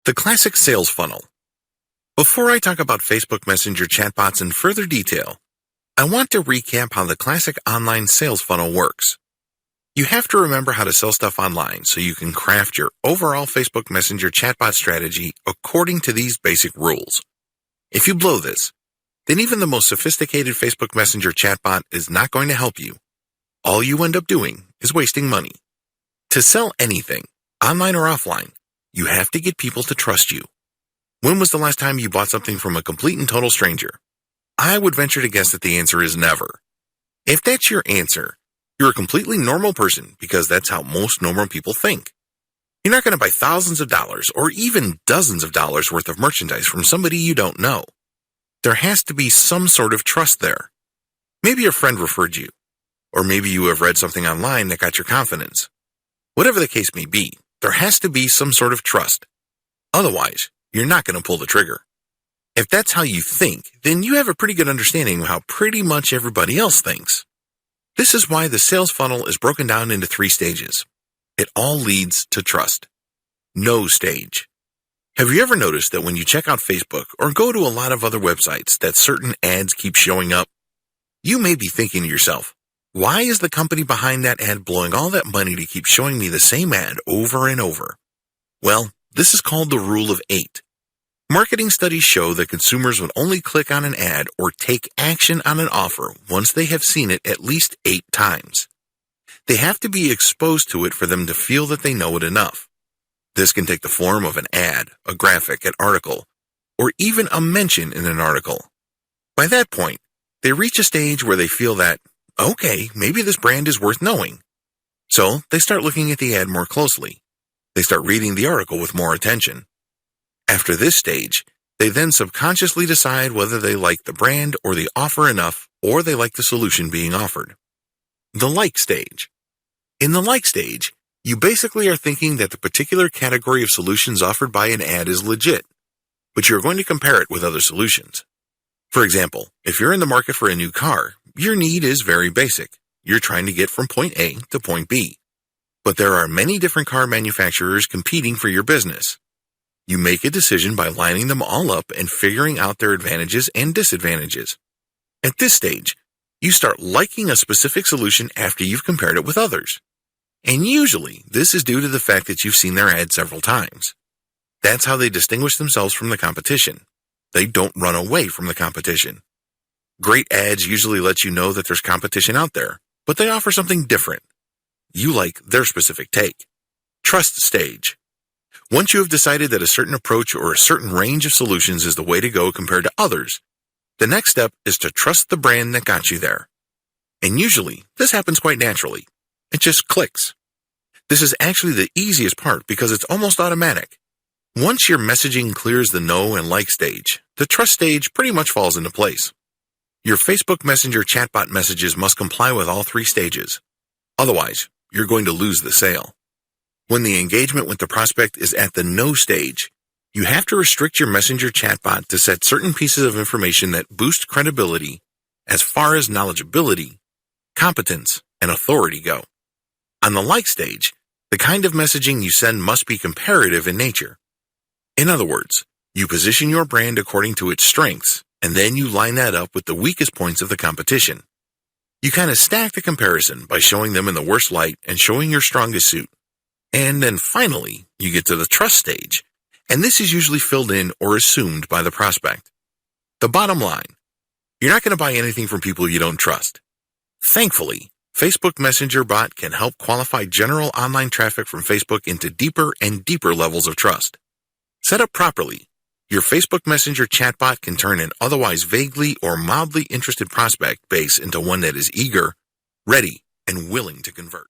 The classic sales funnel. Before I talk about Facebook Messenger chatbots in further detail, I want to recap how the classic online sales funnel works. You have to remember how to sell stuff online so you can craft your overall Facebook Messenger chatbot strategy according to these basic rules. If you blow this, then even the most sophisticated Facebook Messenger chatbot is not going to help you. All you end up doing is wasting money. To sell anything, online or offline, you have to get people to trust you. When was the last time you bought something from a complete and total stranger? I would venture to guess that the answer is never. If that's your answer, you're a completely normal person because that's how most normal people think. You're not going to buy thousands of dollars or even dozens of dollars worth of merchandise from somebody you don't know. There has to be some sort of trust there. Maybe your friend referred you, or maybe you have read something online that got your confidence. Whatever the case may be, there has to be some sort of trust. Otherwise, you're not going to pull the trigger. If that's how you think, then you have a pretty good understanding of how pretty much everybody else thinks. This is why the sales funnel is broken down into 3 stages. It all leads to trust. No stage. Have you ever noticed that when you check out Facebook or go to a lot of other websites that certain ads keep showing up? You may be thinking to yourself, why is the company behind that ad blowing all that money to keep showing me the same ad over and over? Well, this is called the rule of 8. Marketing studies show that consumers would only click on an ad or take action on an offer once they have seen it at least 8 times. They have to be exposed to it for them to feel that they know it enough. This can take the form of an ad, a graphic, an article, or even a mention in an article. By that point, they reach a stage where they feel that, okay, maybe this brand is worth knowing. So they start looking at the ad more closely. They start reading the article with more attention. After this stage, they then subconsciously decide whether they like the brand or the offer enough, or they like the solution being offered. The like stage. In the like stage, you basically are thinking that the particular category of solutions offered by an ad is legit, but you're going to compare it with other solutions. For example, if you're in the market for a new car, your need is very basic. You're trying to get from point A to point B. But there are many different car manufacturers competing for your business. You make a decision by lining them all up and figuring out their advantages and disadvantages. At this stage, you start liking a specific solution after you've compared it with others. And usually, this is due to the fact that you've seen their ad several times. That's how they distinguish themselves from the competition. They don't run away from the competition. Great ads usually let you know that there's competition out there, but they offer something different. You like their specific take. Trust stage. Once you have decided that a certain approach or a certain range of solutions is the way to go compared to others, the next step is to trust the brand that got you there. And usually, this happens quite naturally. It just clicks. This is actually the easiest part because it's almost automatic. Once your messaging clears the know and like stage, the trust stage pretty much falls into place. Your Facebook Messenger chatbot messages must comply with all 3 stages. Otherwise, you're going to lose the sale. When the engagement with the prospect is at the no stage, you have to restrict your Messenger chatbot to set certain pieces of information that boost credibility as far as knowledgeability, competence, and authority go. On the like stage, the kind of messaging you send must be comparative in nature. In other words, you position your brand according to its strengths, and then you line that up with the weakest points of the competition. You kind of stack the comparison by showing them in the worst light and showing your strongest suit. And then finally, you get to the trust stage, and this is usually filled in or assumed by the prospect. The bottom line, you're not going to buy anything from people you don't trust. Thankfully, Facebook Messenger bot can help qualify general online traffic from Facebook into deeper and deeper levels of trust. Set up properly, your Facebook Messenger chatbot can turn an otherwise vaguely or mildly interested prospect base into one that is eager, ready, and willing to convert.